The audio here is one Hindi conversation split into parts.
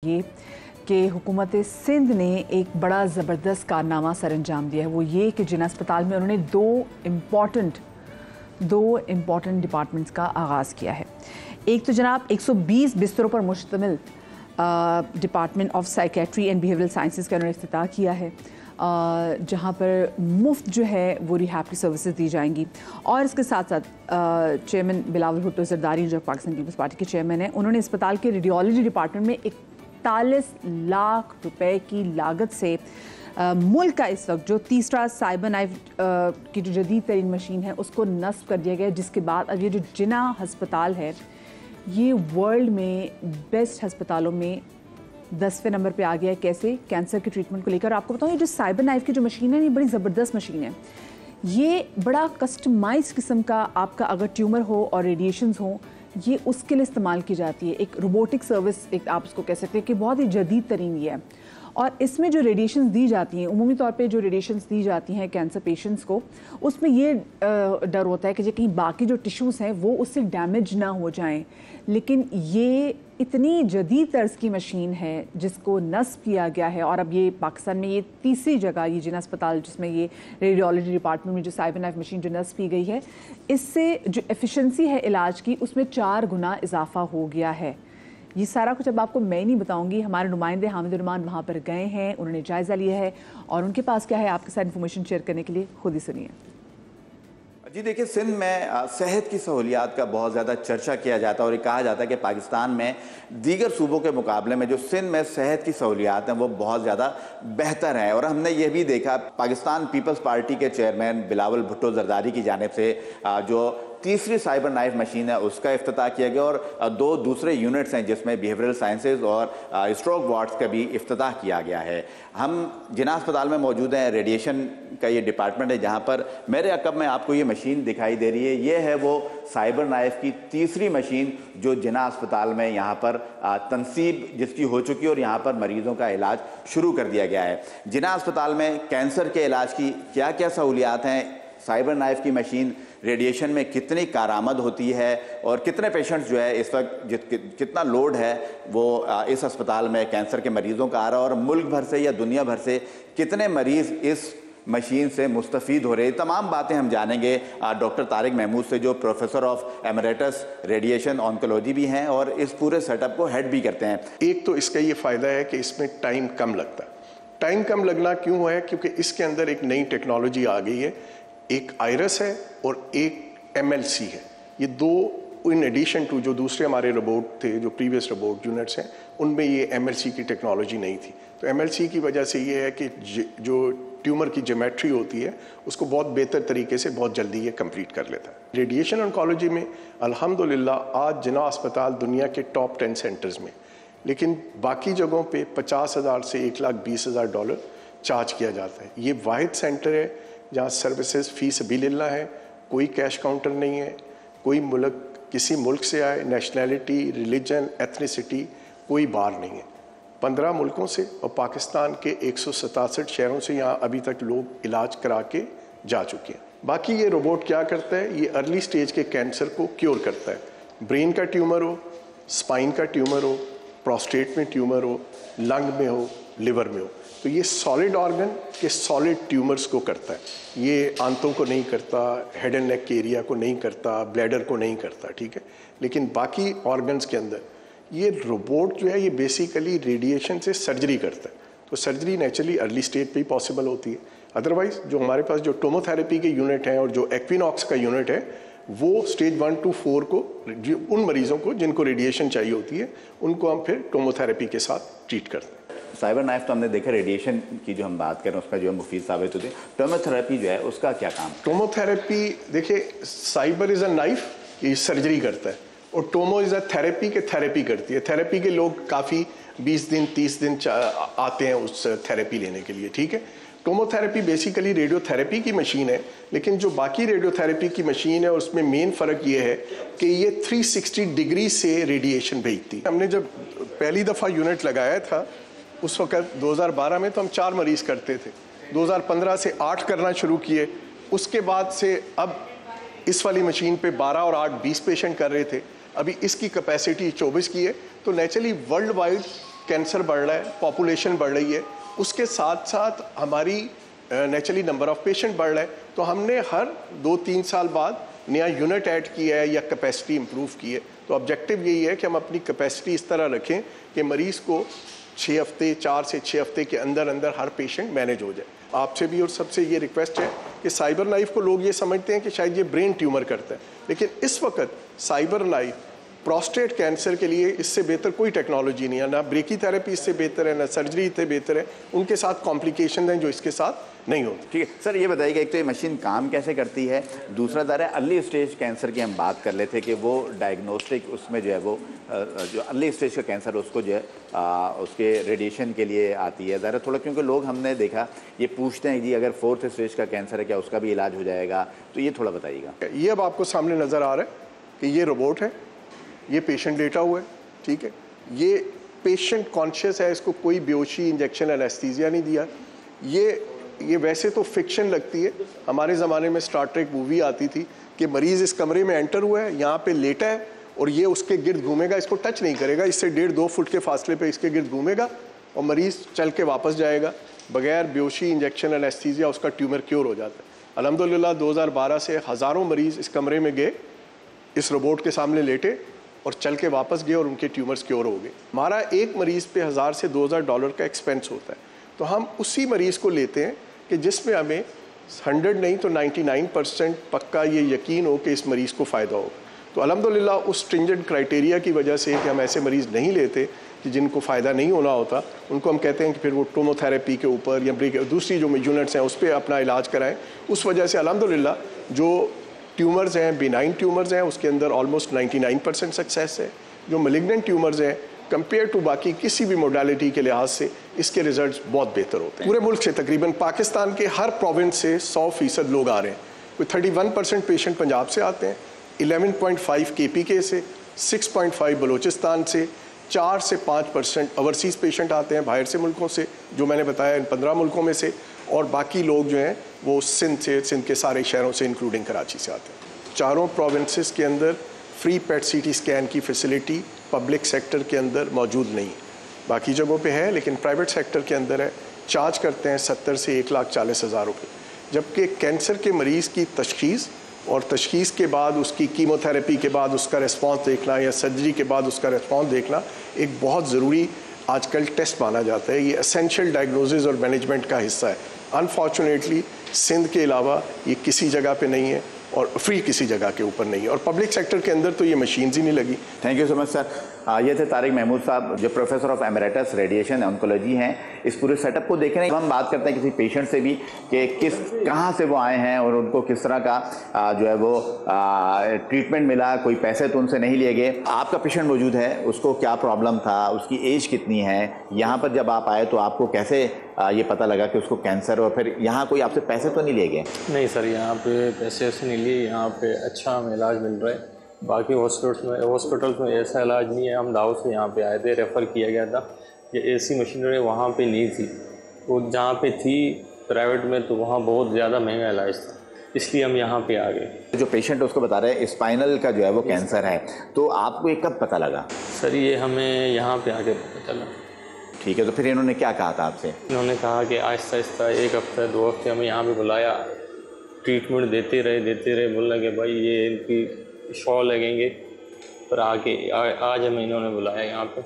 ये कि हुकूमत सिंध ने एक बड़ा ज़बरदस्त कारनामा सर अंजाम दिया है। वो ये कि जिन अस्पताल में उन्होंने दो इम्पॉर्टेंट डिपार्टमेंट्स का आगाज़ किया है। एक तो जनाब 120 बिस्तरों पर मुश्तमिल department of psychiatry and behavioural sciences का उन्होंने इफ्तिताह किया है, जहाँ पर मुफ्त जो है वो रिहैब की सर्विसेज दी जाएंगी। और इसके साथ साथ चेयरमैन बिलावल भुट्टो जरदारी जो पाकिस्तान पीपल्स पार्टी के चेयरमैन हैं, उन्होंने अस्पताल के रेडियोलॉजी डिपार्टमेंट में 41 लाख रुपए की लागत से मुल्क का इस वक्त जो तीसरा साइबर नाइफ की जो जदीद तरीन मशीन है उसको नस्ब कर दिया गया, जिसके बाद अब ये जो जिना हस्पताल है ये वर्ल्ड में बेस्ट हस्पतालों में 10वें नंबर पे आ गया है। कैसे? कैंसर के ट्रीटमेंट को लेकर। आपको बताऊँ ये जो साइबर नाइफ की जो मशीन है ये बड़ी ज़बरदस्त मशीन है। ये बड़ा कस्टमाइज किस्म का आपका अगर ट्यूमर हो और रेडिएशंस हो ये उसके लिए इस्तेमाल की जाती है। एक रोबोटिक सर्विस एक आप उसको कह सकते हैं कि बहुत ही जदीद तरीन ये है। और इसमें जो रेडिएशंस दी जाती हैं उमूमी तौर पे जो रेडिएशंस दी जाती हैं कैंसर पेशेंट्स को, उसमें ये डर होता है कि जो कहीं बाकी जो टिश्यूज़ हैं वो उससे डैमेज ना हो जाएं। लेकिन ये इतनी जदीद तर्ज की मशीन है जिसको नस्ब किया गया है और अब ये पाकिस्तान में ये तीसरी जगह ये जिना अस्पताल जिसमें ये रेडियोलॉजी डिपार्टमेंट में जो साइबर नाइफ मशीन जो नस्ब की गई है, इससे जो एफिशिएंसी है इलाज की उसमें 4 गुना इजाफा हो गया है। ये सारा कुछ अब आपको मैं नहीं बताऊंगी, हमारे नुमाइंदे हामिद रहमान वहाँ पर गए हैं, उन्होंने जायज़ा लिया है और उनके पास क्या है आपके साथ इन्फॉर्मेशन शेयर करने के लिए, खुद ही सुनिए। जी देखिए, सिंध में सेहत की सहूलियात का बहुत ज़्यादा चर्चा किया जाता है और ये कहा जाता है कि पाकिस्तान में दीगर सूबों के मुकाबले में जो सिंध में सेहत की सहूलियात हैं वो बहुत ज़्यादा बेहतर हैं। और हमने ये भी देखा पाकिस्तान पीपल्स पार्टी के चेयरमैन बिलावल भुट्टो जरदारी की जानिब से जो तीसरी साइबर नाइफ मशीन है उसका इफ्तिताह किया गया और 2 दूसरे यूनिट्स हैं जिसमें बिहेवियरल साइंसेज और स्ट्रोक वार्ड्स का भी इफ्तिताह किया गया है। हम जिना अस्पताल में मौजूद हैं, रेडिएशन का ये डिपार्टमेंट है जहां पर मेरे अकब में आपको ये मशीन दिखाई दे रही है। ये है वो साइबर नाइफ की तीसरी मशीन जो जिना अस्पताल में यहाँ पर तनसीब जिसकी हो चुकी है और यहाँ पर मरीजों का इलाज शुरू कर दिया गया है। जिना अस्पताल में कैंसर के इलाज की क्या क्या सहूलियात हैं, साइबर नाइफ की मशीन रेडिएशन में कितनी कारआमद होती है और कितने पेशेंट्स जो है इस वक्त कितना लोड है वो इस अस्पताल में कैंसर के मरीजों का आ रहा है और मुल्क भर से या दुनिया भर से कितने मरीज इस मशीन से मुस्तफ़ीद हो रहे हैं, तमाम बातें हम जानेंगे डॉक्टर तारिक महमूद से जो professor of emeritus radiation oncology भी हैं और इस पूरे सेटअप को हेड भी करते हैं। एक तो इसका ये फ़ायदा है कि इसमें टाइम कम लगता है। टाइम कम लगना क्यों है? क्योंकि इसके अंदर एक नई टेक्नोलॉजी आ गई है, एक आयरस है और एक MLC है। ये 2 इन एडिशन टू जो दूसरे हमारे रोबोट थे, जो प्रीवियस रोबोट यूनिट्स हैं, उनमें ये MLC की टेक्नोलॉजी नहीं थी। तो MLC की वजह से ये है कि जो ट्यूमर की ज्योमेट्री होती है उसको बहुत बेहतर तरीके से बहुत जल्दी ये कंप्लीट कर लेता है। रेडिएशन ऑन्कोलॉजी में अल्हम्दुलिल्लाह आज जिना अस्पताल दुनिया के टॉप 10 सेंटर्स में, लेकिन बाकी जगहों पे 50,000 से $1,20,000 चार्ज किया जाता है। ये वाहिद सेंटर है जहाँ सर्विसेज फ़ी सबीलिल्लाह है, कोई कैश काउंटर नहीं है, कोई मुल्क किसी मुल्क से आए, नेशनैलिटी, रिलीजन, एथनिसिटी कोई बार नहीं है। 15 मुल्कों से और पाकिस्तान के 167 शहरों से यहाँ अभी तक लोग इलाज करा के जा चुके हैं। बाकी ये रोबोट क्या करता है? ये अर्ली स्टेज के कैंसर को क्योर करता है। ब्रेन का ट्यूमर हो, स्पाइन का ट्यूमर हो, प्रोस्टेट में ट्यूमर हो, लंग में हो, लिवर में हो, तो ये सॉलिड ऑर्गन के सॉलिड ट्यूमर्स को करता है। ये आंतों को नहीं करता, हेड एंड नेक के एरिया को नहीं करता, ब्लैडर को नहीं करता, ठीक है। लेकिन बाकी ऑर्गन्स के अंदर ये रोबोट जो है ये बेसिकली रेडिएशन से सर्जरी करता है। तो सर्जरी नेचुरली अर्ली स्टेज पे ही पॉसिबल होती है। अदरवाइज जो हमारे पास जो टोमोथेरेपी के यूनिट हैं और जो एक्विनॉक्स का यूनिट है वो स्टेज 1 to 4 को उन मरीजों को जिनको रेडिएशन चाहिए होती है उनको हम फिर टोमोथेरेपी के साथ ट्रीट करते हैं। साइबर नाइफ तो हमने देखा, रेडिएशन की जो हम बात करें उसका जो है मुफीद साबित होती है। टोमोथेरेपी जो है उसका क्या काम? टोमोथेरेपी देखिए, साइबर इज़ अ नाइफ, ये सर्जरी करता है और टोमो इज़ अ थेरेपी के थेरेपी करती है। थेरेपी के लोग काफ़ी 20 दिन 30 दिन आते हैं उस थेरेपी लेने के लिए, ठीक है। टोमोथेरेपी बेसिकली रेडियोथेरेपी की मशीन है, लेकिन जो बाकी रेडियोथेरेपी की मशीन है उसमें मेन फ़र्क ये है कि ये 360 डिग्री से रेडिएशन भेजती है। हमने जब पहली दफ़ा यूनिट लगाया था उस वक्त 2012 में तो हम 4 मरीज़ करते थे। 2015 से 8 करना शुरू किए, उसके बाद से अब इस वाली मशीन पे 12 और 8 20 पेशेंट कर रहे थे। अभी इसकी कैपेसिटी 24 की है। तो नेचुरली वर्ल्ड वाइड कैंसर बढ़ रहा है, पॉपुलेशन बढ़ रही है, उसके साथ साथ हमारी नेचुरली नंबर ऑफ पेशेंट बढ़ रहा है, तो हमने हर 2-3 साल बाद नया यूनिट ऐड किया है या कैपेसिटी इंप्रूव की है। तो ऑब्जेक्टिव यही है कि हम अपनी कैपेसिटी इस तरह रखें कि मरीज़ को 6 हफ्ते 4 से 6 हफ्ते के अंदर अंदर हर पेशेंट मैनेज हो जाए। आपसे भी और सबसे ये रिक्वेस्ट है कि साइबर नाइफ को लोग ये समझते हैं कि शायद ये ब्रेन ट्यूमर करता है, लेकिन इस वक्त साइबर नाइफ प्रोस्टेट कैंसर के लिए इससे बेहतर कोई टेक्नोलॉजी नहीं है, ना ब्रेकी थेरेपी इससे बेहतर है, ना सर्जरी इससे बेहतर है। उनके साथ कॉम्प्लिकेशन हैं जो इसके साथ नहीं होती। ठीक है सर, ये बताइए कि एक तो ये मशीन काम कैसे करती है, दूसरा दर है अर्ली स्टेज कैंसर की हम बात कर लेते कि वो डायग्नोस्टिक उसमें जो है वो जो अर्ली स्टेज का कैंसर उसको जो है उसके रेडिएशन के लिए आती है ज़रा थोड़ा, क्योंकि लोग हमने देखा ये पूछते हैं जी अगर 4th स्टेज का कैंसर है क्या उसका भी इलाज हो जाएगा, तो ये थोड़ा बताइएगा। ये अब आपको सामने नज़र आ रहा है कि ये रोबोट है, ये पेशेंट लेटा हुआ है, ठीक है, ये पेशेंट कॉन्शियस है, इसको कोई बेहोशी इंजेक्शन एनेस्थीसिया नहीं दिया। ये वैसे तो फिक्शन लगती है, हमारे ज़माने में स्टार ट्रेक मूवी आती थी कि मरीज़ इस कमरे में एंटर हुआ है, यहाँ पे लेटा है और ये उसके गिर्द घूमेगा, इसको टच नहीं करेगा, इससे 1.5-2 फुट के फासले पे इसके गिर्द घूमेगा और मरीज़ चल के वापस जाएगा बगैर बेहोशी इंजेक्शन एनेस्थीसिया, उसका ट्यूमर क्योर हो जाता है। अल्हम्दुलिल्लाह 2012 से हज़ारों मरीज़ इस कमरे में गए, इस रोबोट के सामने लेटे और चल के वापस गए और उनके ट्यूमर्स क्योर हो गए। हमारा एक मरीज़ पे $1000 से $2000 का एक्सपेंस होता है, तो हम उसी मरीज़ को लेते हैं कि जिसमें हमें 100 नहीं तो 99% पक्का ये यकीन हो कि इस मरीज़ को फ़ायदा हो। तो अल्हम्दुलिल्लाह उस स्ट्रिंजेंट क्राइटेरिया की वजह से कि हम ऐसे मरीज़ नहीं लेते कि जिनको फ़ायदा नहीं होना होता, उनको हम कहते हैं कि फिर वो टोमोथेरेपी के ऊपर या दूसरी जो यूनिट्स हैं उस पर अपना इलाज कराएं। उस वजह से अल्हम्दुलिल्लाह जो ट्यूमर्स हैं, बिनाइन ट्यूमर्स हैं, उसके अंदर ऑलमोस्ट 99% सक्सेस है। जो मलिग्नेंट ट्यूमर्स हैं कंपेयर टू बाकी किसी भी मोडालिटी के लिहाज से इसके रिजल्ट्स बहुत बेहतर होते हैं। पूरे मुल्क से तकरीबन पाकिस्तान के हर प्रोविंस से 100% लोग आ रहे हैं। कोई 31% पेशेंट पंजाब से आते हैं, 11.5 KPK से, 6.5 बलूचिस्तान से, 4 से 5% ओवरसीज़ पेशेंट आते हैं बाहर से मुल्कों से, जो मैंने बताया इन 15 मुल्कों में से, और बाकी लोग जो हैं वो सिंध से, सिंध के सारे शहरों से इंक्लूडिंग कराची से आते हैं। चारों प्रोविंसेस के अंदर फ्री पेट CT स्कैन की फैसिलिटी पब्लिक सेक्टर के अंदर मौजूद नहीं है, बाकी जगहों पे है लेकिन प्राइवेट सेक्टर के अंदर है। चार्ज करते हैं 70 से 1,40,000 रुपये, जबकि कैंसर के मरीज़ की तशख़ीस और तशख़ीस के बाद उसकी कीमोथेरेपी के बाद उसका रिस्पॉन्स देखना या सर्जरी के बाद उसका रिस्पॉन्स देखना एक बहुत ज़रूरी आजकल टेस्ट माना जाता है। ये एसेंशियल डायग्नोसिस और मैनेजमेंट का हिस्सा है। अनफॉर्चुनेटली सिंध के अलावा ये किसी जगह पे नहीं है और फ्री किसी जगह के ऊपर नहीं है, और पब्लिक सेक्टर के अंदर तो ये मशीन्स ही नहीं लगी। Thank you so much sir. ये थे तारिक महमूद साहब जो professor of emeritus radiation oncology हैं। इस पूरे सेटअप को देख रहे हैं, हम बात करते हैं किसी पेशेंट से भी कि कहाँ से वो आए हैं और उनको किस तरह का जो है वो ट्रीटमेंट मिला, कोई पैसे तो उनसे नहीं लिए गए। आपका पेशेंट मौजूद है, उसको क्या प्रॉब्लम था, उसकी एज कितनी है, यहाँ पर जब आप आए तो आपको कैसे ये पता लगा कि उसको कैंसर, और फिर यहाँ कोई आपसे पैसे तो नहीं लिए गए? नहीं सर, यहाँ पे पैसे ऐसे नहीं लिए, यहाँ पे अच्छा हमें इलाज मिल रहा है। बाकी हॉस्पिटल्स में ऐसा इलाज नहीं है। हम दाऊ से यहाँ पे आए थे, रेफ़र किया गया था। ये AC मशीनरी वहाँ पे नहीं थी, तो जहाँ पे थी प्राइवेट में तो वहाँ बहुत ज़्यादा महंगा इलाज था, इसलिए हम यहाँ पे आ गए। जो पेशेंट उसको बता रहे हैं स्पाइनल का जो है वो कैंसर है, तो आपको ये कब पता लगा? सर ये हमें यहाँ पे आके पता चला। ठीक है, तो फिर इन्होंने क्या कहा था आपसे? इन्होंने कहा कि आहिस्ता आहिस्ता 1 हफ्ता 2 हफ्ते हमें यहाँ पे बुलाया, ट्रीटमेंट देते रहे। बोलना कि भाई ये इनकी शॉ लगेंगे, पर आज हमें इन्होंने बुलाया यहाँ पे,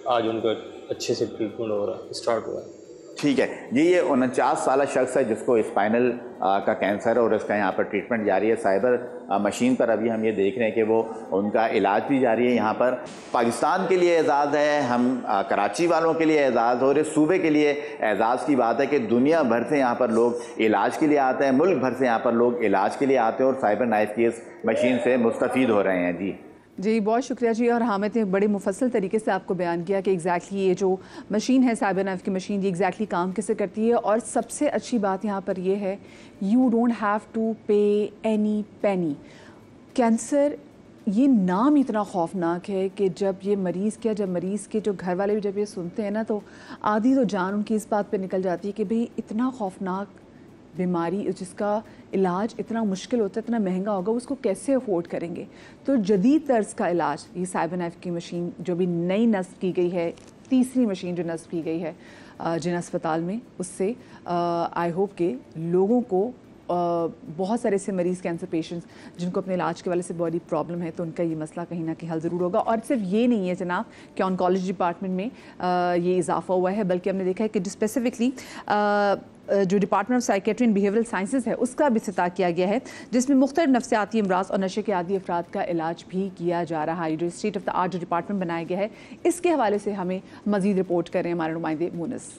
आज उनका अच्छे से ट्रीटमेंट हो रहा है, स्टार्ट हुआ है। ठीक है जी, ये 49 साल शख्स है जिसको स्पाइनल का कैंसर है और इसका यहाँ पर ट्रीटमेंट जारी है। साइबर मशीन पर अभी हम ये देख रहे हैं कि वो उनका इलाज भी जारी है। यहाँ पर पाकिस्तान के लिए एजाज़ है, हम कराची वालों के लिए एजाज़ हो रहे, सूबे के लिए एजाज़ की बात है कि दुनिया भर से यहाँ पर लोग इलाज के लिए आते हैं, मुल्क भर से यहाँ पर लोग इलाज के लिए आते हैं और साइबर नाइफ की इस मशीन से मुस्तफ़ीद हो रहे हैं। जी बहुत शुक्रिया जी। और हामिद ने बड़े मुफस्सल तरीके से आपको बयान किया कि एग्जैक्टली ये जो मशीन है साइबर नाइफ की मशीन, ये एग्जैक्टली काम कैसे करती है। और सबसे अच्छी बात यहाँ पर ये है, यू डोंट हैव टू पे एनी पेनी। कैंसर ये नाम इतना खौफनाक है कि जब मरीज़ के जो घर वाले भी जब ये सुनते हैं ना, तो आधी तो जान उनकी इस बात पे निकल जाती है कि भाई इतना खौफनाक बीमारी जिसका इलाज इतना मुश्किल होता है, इतना महंगा होगा, उसको कैसे अफोर्ड करेंगे। तो जदीद तर्ज का इलाज ये साइबर नाइफ की मशीन जो भी नई नस्ल की गई है तीसरी मशीन जो नस्ब की गई है जिन अस्पताल में, उससे आई होप के लोगों को बहुत सारे ऐसे मरीज़, कैंसर पेशेंट्स जिनको अपने इलाज के वाले से बॉडी प्रॉब्लम है, तो उनका ये मसला कहीं ना कहीं हल ज़रूर होगा। और सिर्फ ये नहीं है जनाब कि ऑन्कोलॉजी डिपार्टमेंट में ये इजाफा हुआ है, बल्कि हमने देखा है कि स्पेसिफिकली जो department of psychiatry and behavioural sciences है उसका भी इफ्तिताह किया गया है, जिसमें मुख्तलिफ नफ्सियाती अमराज और नशे के आदी अफराद का इलाज भी किया जा रहा है। जो स्टेट ऑफ द आर्ट जो डिपार्टमेंट बनाया गया है, इसके हवाले से हमें मज़ीद रिपोर्ट करें हमारे नुमाइंदे मुनस।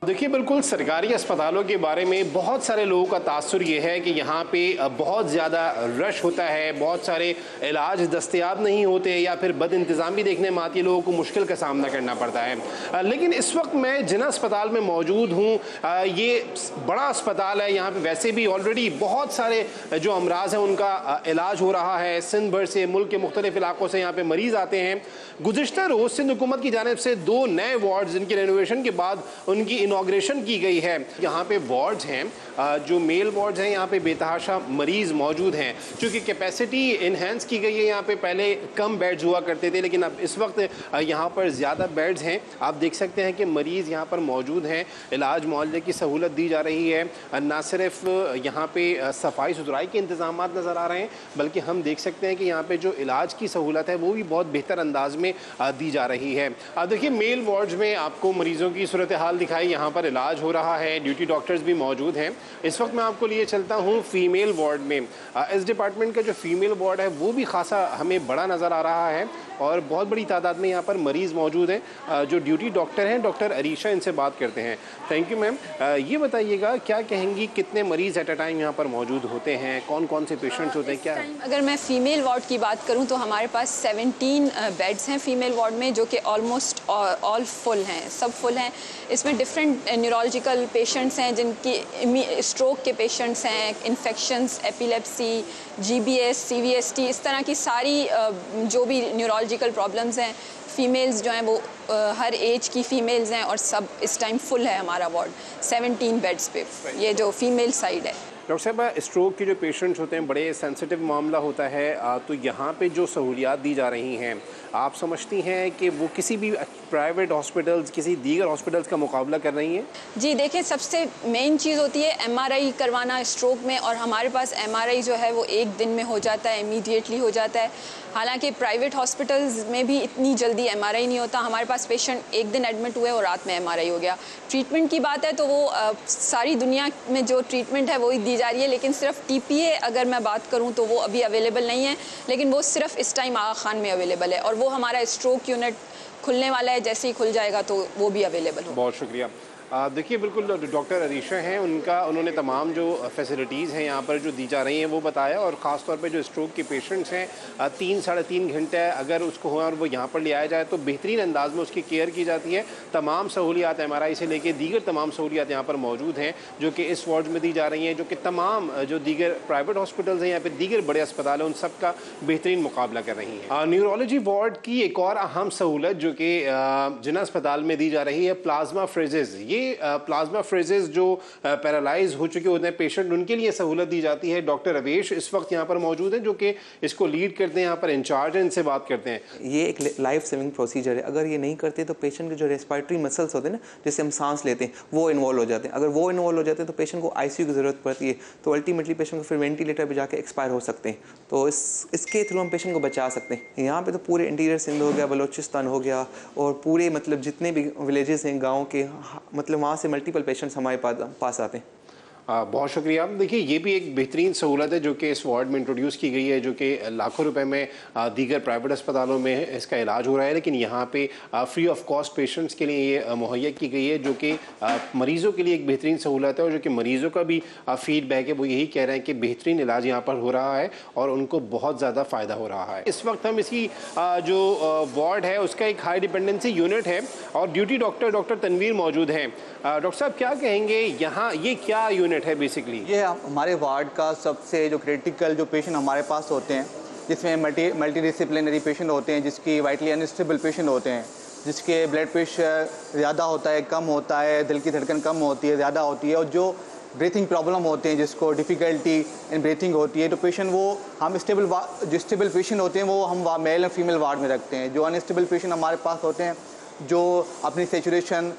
देखिए, बिल्कुल सरकारी अस्पतालों के बारे में बहुत सारे लोगों का तासुर ये है कि यहाँ पे बहुत ज़्यादा रश होता है, बहुत सारे इलाज दस्तयाब नहीं होते या फिर बद इंतज़ामी देखने में आती है, लोगों को मुश्किल का सामना करना पड़ता है। लेकिन इस वक्त मैं जिन अस्पताल में मौजूद हूँ, ये बड़ा अस्पताल है। यहाँ पे वैसे भी ऑलरेडी बहुत सारे जो अमराज हैं उनका इलाज हो रहा है। सिंध भर से, मुल्क के मुख्तलिफ इलाकों से यहाँ पे मरीज़ आते हैं। गुज़िश्ता रोज़ सिंध हुकूमत की जानिब से 2 नए वार्ड जिनकी रेनोवेशन के बाद उनकी इनॉग्रेशन की गई है। यहाँ पे वार्ड्स हैं, जो मेल वार्ड्स हैं, यहाँ पे बेतहाशा मरीज़ मौजूद हैं। चूँकि कैपेसिटी इन्हेंस की गई है, यहाँ पे पहले कम बेड्स हुआ करते थे, लेकिन अब इस वक्त यहाँ पर ज़्यादा बेड्स हैं। आप देख सकते हैं कि मरीज़ यहाँ पर मौजूद हैं, इलाज मुआवजे की सहूलत दी जा रही है। ना सिर्फ यहाँ पे सफाई सुथराई के इंतज़ाम नज़र आ रहे हैं, बल्कि हम देख सकते हैं कि यहाँ पे जो इलाज की सहूलत है वो भी बहुत बेहतर अंदाज में दी जा रही है। देखिए, मेल वार्ड्स में आपको मरीज़ों की सूरत हाल दिखाई, यहाँ पर इलाज हो रहा है, ड्यूटी डॉक्टर्स भी मौजूद हैं। इस वक्त मैं आपको लिए चलता हूँ फीमेल वार्ड में। इस डिपार्टमेंट का जो फीमेल वार्ड है वो भी खासा हमें बड़ा नज़र आ रहा है और बहुत बड़ी तादाद में यहाँ पर मरीज़ मौजूद हैं। जो ड्यूटी डॉक्टर हैं, डॉक्टर अरीशा, इनसे बात करते हैं। Thank you ma'am. ये बताइएगा, क्या कहेंगी, कितने मरीज़ एट अ टाइम यहाँ पर मौजूद होते हैं, कौन कौन से पेशेंट्स होते हैं? क्या अगर मैं फ़ीमेल वार्ड की बात करूँ तो हमारे पास 17 बेड्स हैं फ़ीमेल वार्ड में, जो कि ऑलमोस्ट ऑल फुल हैं, सब फुल हैं। इसमें डिफरेंट न्यूरोलॉजिकल पेशेंट्स हैं, जिनकी स्ट्रोक के पेशेंट्स हैं, इन्फेक्शंस, एपिलेप्सी, GBS, CVST, इस तरह की सारी जो भी न्यूरोलॉजिकल प्रॉब्लम्स हैं, फ़ीमेल्स जो हैं वो हर एज की फ़ीमेल्स हैं, और सब इस टाइम फुल है हमारा वार्ड 17 बेड्स पे, ये जो फीमेल साइड है। डॉक्टर साहब, स्ट्रोक के जो पेशेंट्स होते हैं, बड़े सेंसिटिव मामला होता है, तो यहाँ पे जो सहूलियात दी जा रही हैं, आप समझती हैं कि वो किसी भी प्राइवेट हॉस्पिटल्स, किसी दीगर हॉस्पिटल्स का मुकाबला कर रही हैं? जी देखिए, सबसे मेन चीज़ होती है MRI करवाना स्ट्रोक में, और हमारे पास MRI जो है वो 1 दिन में हो जाता है, इमीडिएटली हो जाता है। हालांकि प्राइवेट हॉस्पिटल्स में भी इतनी जल्दी MRI नहीं होता। हमारे पास पेशेंट 1 दिन एडमिट हुए और रात में MRI हो गया। ट्रीटमेंट की बात है तो वो सारी दुनिया में जो ट्रीटमेंट है वही दी जा रही है, लेकिन सिर्फ TPA अगर मैं बात करूँ तो वो अभी अवेलेबल नहीं है, लेकिन वो सिर्फ इस टाइम आगा खान में अवेलेबल है, और वो हमारा स्ट्रोक यूनिट खुलने वाला है, जैसे ही खुल जाएगा तो वो भी अवेलेबल हो। बहुत शुक्रिया। देखिए, बिल्कुल डॉक्टर अरीशा हैं, उन्होंने तमाम जो फैसिलिटीज़ हैं यहाँ पर जो दी जा रही हैं वो बताया, और ख़ास तौर पे जो स्ट्रोक के पेशेंट्स हैं, 3 साढ़े 3 घंटे अगर उसको हो और वो यहाँ पर ले आया जाए तो बेहतरीन अंदाज में उसकी केयर की जाती है। तमाम सहूलियात MRI से लेके दीगर तमाम सहूलियात यहाँ पर मौजूद हैं, जो कि इस वार्ड में दी जा रही हैं, जो कि तमाम जो दीगर प्राइवेट हॉस्पिटल्स हैं या फिर दीगर बड़े अस्पताल हैं उन सब का बेहतरीन मुकाबला कर रही हैं। न्यूरोलॉजी वार्ड की एक और अहम सहूलत जो कि जिना अस्पताल में दी जा रही है, प्लाज्मा फ्रेजेस। प्लाज्मा फ्रेजेस जो पैरालाइज हो चुके होते हैं पेशेंट, उनके लिए सहूलत दी जाती है। डॉक्टर अवेश इस वक्त यहाँ पर मौजूद हैं, जो कि इसको लीड करते हैं, यहाँ पर इंचार्ज हैं, इनसे बात करते हैं। ये एक लाइफ सेविंग प्रोसीजर है। अगर ये नहीं करते तो पेशेंट के जो रेस्पिरेटरी मसल्स होते हैं ना, जिससे हम सांस लेते हैं, वो इन्वॉल्व हो जाते हैं। अगर वो इन्वॉल्व हो जाते हैं तो पेशेंट को ICU की ज़रूरत पड़ती है, तो अल्टीमेटली पेशेंट को फिर वेंटिलेटर पर जाकर एक्सपायर हो सकते हैं। तो इसके थ्रू हम पेशेंट को बचा सकते हैं। यहाँ पे तो पूरे इंटीरियर सिंध हो गया, बलोचिस्तान हो गया, और पूरे मतलब जितने भी विलेजेस हैं गाँव के, मतलब वहाँ से मल्टीपल पेशेंट्स हमारे पास आते हैं। बहुत शुक्रिया। देखिए, ये भी एक बेहतरीन सहूलत है जो कि इस वार्ड में इंट्रोड्यूस की गई है, जो कि लाखों रुपए में दीगर प्राइवेट अस्पतालों में इसका इलाज हो रहा है, लेकिन यहाँ पे फ्री ऑफ कॉस्ट पेशेंट्स के लिए ये मुहैया की गई है, जो कि मरीज़ों के लिए एक बेहतरीन सहूलत है, और जो कि मरीज़ों का भी फीडबैक है, वो यही कह रहे हैं कि बेहतरीन इलाज यहाँ पर हो रहा है और उनको बहुत ज़्यादा फ़ायदा हो रहा है। इस वक्त हम इसकी जो वार्ड है उसका एक हाई डिपेंडेंसी यूनिट है, और ड्यूटी डॉक्टर तनवीर मौजूद हैं। डॉक्टर साहब, क्या कहेंगे, यहाँ ये क्या यूनिट है बेसिकली? ये हमारे वार्ड का सबसे जो क्रिटिकल जो पेशेंट हमारे पास होते हैं, जिसमें मल्टी डिसिप्लिनरी पेशेंट होते हैं, जिसकी वाइटली अनस्टेबल पेशेंट होते हैं, जिसके ब्लड प्रेशर ज़्यादा होता है, कम होता है, दिल की धड़कन कम होती है, ज़्यादा होती है, और जो ब्रीथिंग प्रॉब्लम होते हैं, जिसको डिफ़िकल्टी इन ब्रीथिंग होती है, तो पेशेंट वो हम जो स्टेबल पेशेंट होते हैं वो हम मेल और फीमेल वार्ड में रखते हैं। जो अनस्टेबल पेशेंट हमारे पास होते हैं जो अपनी सेचुरेशन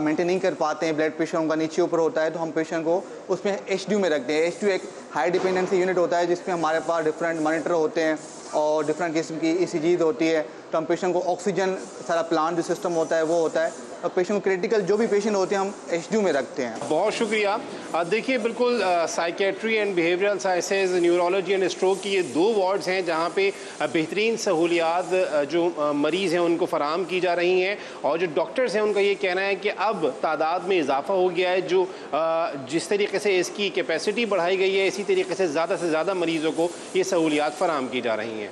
मेंटेन नहीं कर पाते हैं, ब्लड प्रेशर उनका नीचे ऊपर होता है, तो हम पेशेंट को उसमें HDU में रखते हैं। HDU एक हाई डिपेंडेंसी यूनिट होता है जिसमें हमारे पास डिफरेंट मॉनिटर होते हैं और डिफरेंट किस्म की ECGs होती है। तो हम पेशेंट को ऑक्सीजन सारा प्लांट जो सिस्टम होता है वो होता है, और पेशेंट को क्रिटिकल जो भी पेशेंट होते हैं हम HDU में रखते हैं। बहुत शुक्रिया। देखिए बिल्कुल psychiatry and behavioural sciences, neurology and stroke की ये 2 वार्ड्स हैं जहाँ पे बेहतरीन सहूलियात जो मरीज़ हैं उनको फराहम की जा रही हैं, और जो डॉक्टर्स हैं उनका ये कहना है कि अब तादाद में इजाफा हो गया है। जो जिस तरीके से इसकी कैपेसिटी बढ़ाई गई है, इसी तरीके से ज़्यादा मरीज़ों को ये सहूलियात फराहम की जा रही हैं।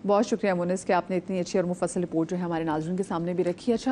बहुत शुक्रिया मुनिस कि आपने इतनी अच्छी और मुफस्सल रिपोर्ट जो है हमारे नाज़रीन के सामने भी रखी। अच्छा